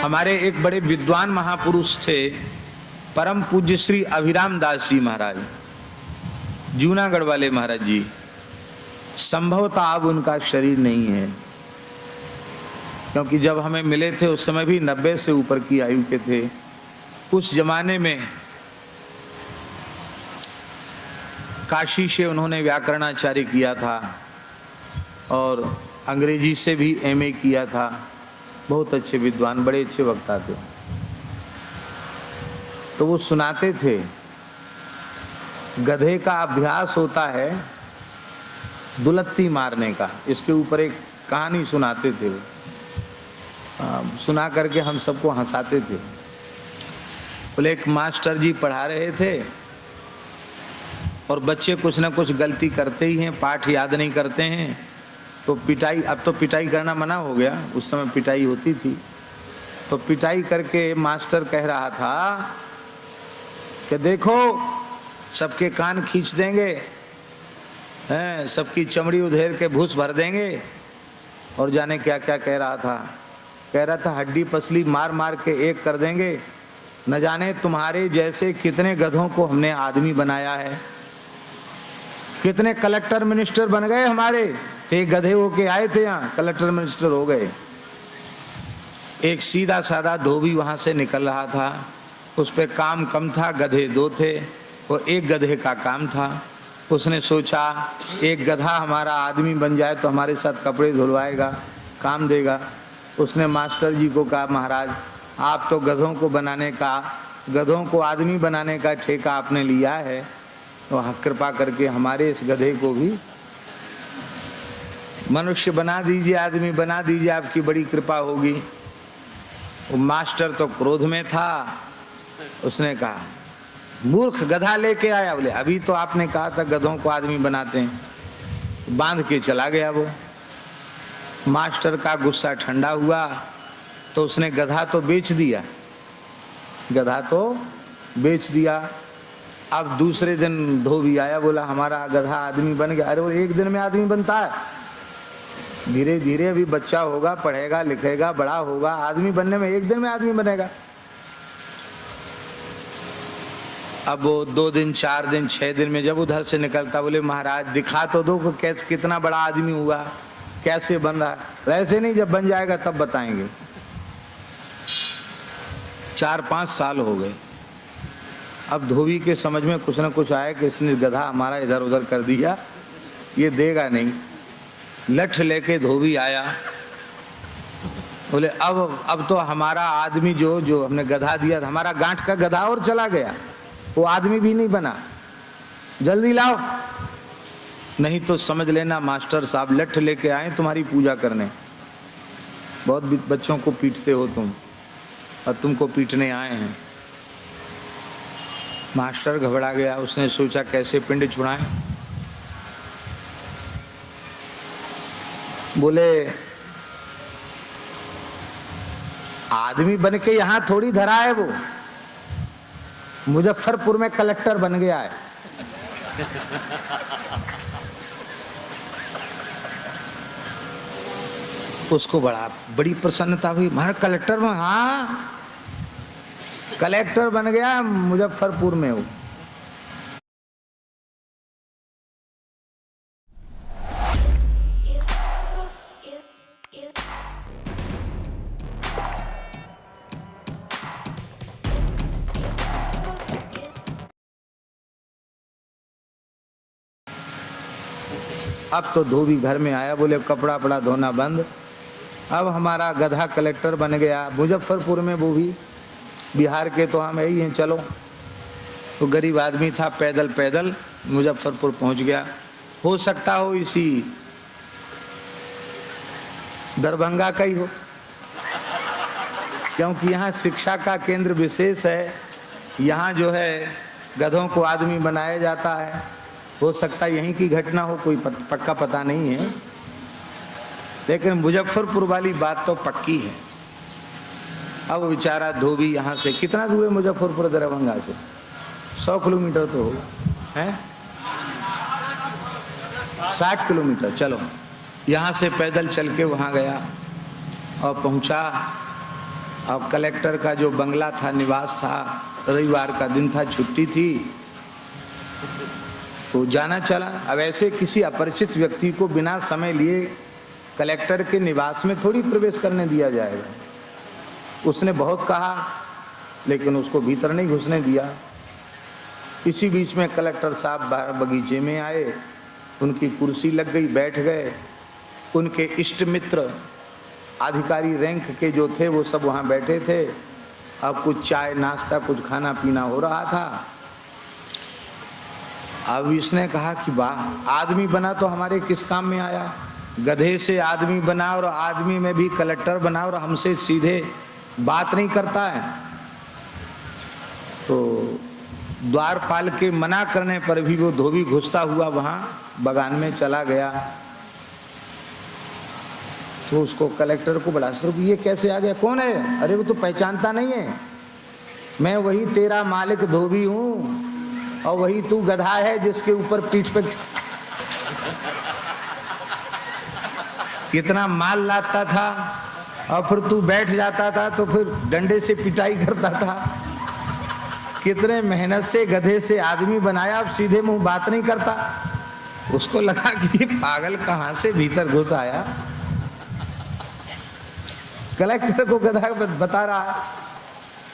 हमारे एक बड़े विद्वान महापुरुष थे, परम पूज्य श्री अभिराम दास जी महाराज, जूनागढ़ वाले महाराज जी। संभवतः अब उनका शरीर नहीं है, क्योंकि जब हमें मिले थे उस समय भी 90 से ऊपर की आयु के थे। उस जमाने में काशी से उन्होंने व्याकरणाचार्य किया था और अंग्रेजी से भी एमए किया था। बहुत अच्छे विद्वान, बड़े अच्छे वक्ता थे। तो वो सुनाते थे, गधे का अभ्यास होता है दुलत्ती मारने का। इसके ऊपर एक कहानी सुनाते थे वो, सुना करके हम सबको हंसाते थे। बोले एक मास्टर जी पढ़ा रहे थे और बच्चे कुछ ना कुछ गलती करते ही हैं, पाठ याद नहीं करते हैं, तो पिटाई, अब तो पिटाई करना मना हो गया, उस समय पिटाई होती थी। तो पिटाई करके मास्टर कह रहा था कि देखो सबके कान खींच देंगे, हैं, सबकी चमड़ी उधेड़ के भूस भर देंगे, और जाने क्या क्या कह रहा था हड्डी पसली मार मार के एक कर देंगे। न जाने तुम्हारे जैसे कितने गधों को हमने आदमी बनाया है, कितने कलेक्टर मिनिस्टर बन गए हमारे, थे गधे होके आए थे, यहाँ कलेक्टर मिनिस्टर हो गए। एक सीधा साधा धोबी वहां से निकल रहा था, उस पे काम कम था, गधे 2 थे, वो एक गधे का काम था। उसने सोचा एक गधा हमारा आदमी बन जाए तो हमारे साथ कपड़े धुलवाएगा, काम देगा। उसने मास्टर जी को कहा, महाराज आप तो गधों को आदमी बनाने का ठेका आपने लिया है, तो कृपा करके हमारे इस गधे को भी मनुष्य बना दीजिए, आदमी बना दीजिए, आपकी बड़ी कृपा होगी। वो मास्टर तो क्रोध में था, उसने कहा मूर्ख, गधा लेके आया। बोले अभी तो आपने कहा था गधों को आदमी बनाते हैं। बांध के चला गया वो। मास्टर का गुस्सा ठंडा हुआ तो उसने गधा तो बेच दिया। अब दूसरे दिन धोबी आया, बोला हमारा गधा आदमी बन गया। अरे वो एक दिन में आदमी बनता है, धीरे धीरे अभी बच्चा होगा, पढ़ेगा लिखेगा, बड़ा होगा, आदमी बनने में एक दिन में आदमी बनेगा। अब वो 2 दिन 4 दिन 6 दिन में जब उधर से निकलता, बोले महाराज दिखा तो दो कैसे, कितना बड़ा आदमी हुआ, कैसे बन रहा है। वैसे नहीं, जब बन जाएगा तब बताएंगे। 4-5 साल हो गए। अब धोबी के समझ में कुछ ना कुछ आया कि इसने गधा हमारा इधर उधर कर दिया, ये देगा नहीं। लठ लेके धोबी आया, बोले अब तो हमारा आदमी जो हमने गधा दिया था, हमारा गांठ का गधा और चला गया, वो आदमी भी नहीं बना, जल्दी लाओ, नहीं तो समझ लेना मास्टर साहब लठ लेके आए तुम्हारी पूजा करने। बहुत बच्चों को पीटते हो तुम, और तुमको पीटने आए हैं। मास्टर घबरा गया, उसने सोचा कैसे पिंड छुड़ाएं। बोले आदमी बन के यहां थोड़ी धरा है, वो मुजफ्फरपुर में कलेक्टर बन गया है। उसको बड़ी प्रसन्नता हुई, हमारा कलेक्टर में, हाँ कलेक्टर बन गया, मुजफ्फरपुर में हो। अब तो धोबी घर में आया, बोले कपड़ा पड़ा धोना बंद, अब हमारा गधा कलेक्टर बन गया मुजफ्फरपुर में, वो भी बिहार के तो हम यही हैं, चलो। तो गरीब आदमी था, पैदल पैदल मुजफ्फरपुर पहुंच गया। हो सकता हो इसी दरभंगा का ही हो, क्योंकि यहाँ शिक्षा का केंद्र विशेष है, यहाँ जो है गधों को आदमी बनाया जाता है। हो सकता है यहीं की घटना हो, कोई पक्का पता नहीं है, लेकिन मुजफ्फरपुर वाली बात तो पक्की है। अब बेचारा धोबी यहाँ से कितना दूर है मुजफ्फरपुर दरभंगा से? 100 किलोमीटर तो होगा, है 60 किलोमीटर। चलो यहाँ से पैदल चल के वहाँ गया और पहुँचा। अब कलेक्टर का जो बंगला था, निवास था, रविवार का दिन था, छुट्टी थी, तो जाना चला। अब ऐसे किसी अपरिचित व्यक्ति को बिना समय लिए कलेक्टर के निवास में थोड़ी प्रवेश करने दिया जाएगा। उसने बहुत कहा लेकिन उसको भीतर नहीं घुसने दिया। इसी बीच में कलेक्टर साहब बाहर बगीचे में आए, उनकी कुर्सी लग गई, बैठ गए। उनके इष्ट मित्र अधिकारी रैंक के जो थे वो सब वहाँ बैठे थे। अब कुछ चाय नाश्ता कुछ खाना पीना हो रहा था। अब इसने कहा कि वाह, आदमी बना तो हमारे किस काम में आया, गधे से आदमी बना और आदमी में भी कलेक्टर बना और हमसे सीधे बात नहीं करता है। तो द्वारपाल के मना करने पर भी वो धोबी घुसता हुआ वहाँ बगान में चला गया। तो उसको कलेक्टर को बड़ा सर, ये कैसे आ गया, कौन है? अरे वो तो पहचानता नहीं है, मैं वही तेरा मालिक धोबी हूँ और वही तू गधा है जिसके ऊपर पीठ पे कितना माल लाता था और फिर तू बैठ जाता था तो फिर डंडे से पिटाई करता था। कितने मेहनत से गधे से आदमी बनाया, अब सीधे मुंह बात नहीं करता। उसको लगा कि पागल कहां से भीतर घुस आया, कलेक्टर को गधा बता रहा है।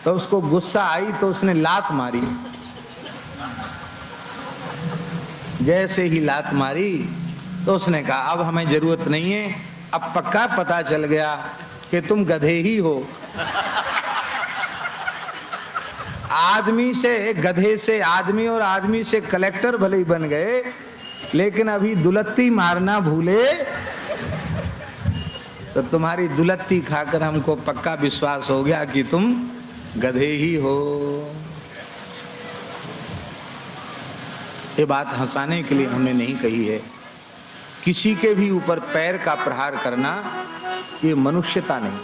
तो उसको गुस्सा आई तो उसने लात मारी। जैसे ही लात मारी तो उसने कहा अब हमें जरूरत नहीं है, अब पक्का पता चल गया कि तुम गधे ही हो। आदमी से गधे से आदमी और आदमी से कलेक्टर भले ही बन गए, लेकिन अभी दुलत्ती मारना भूले। तो तुम्हारी दुलत्ती खाकर हमको पक्का विश्वास हो गया कि तुम गधे ही हो। ये बात हंसाने के लिए हमने नहीं कही है। किसी के भी ऊपर पैर का प्रहार करना ये मनुष्यता नहीं।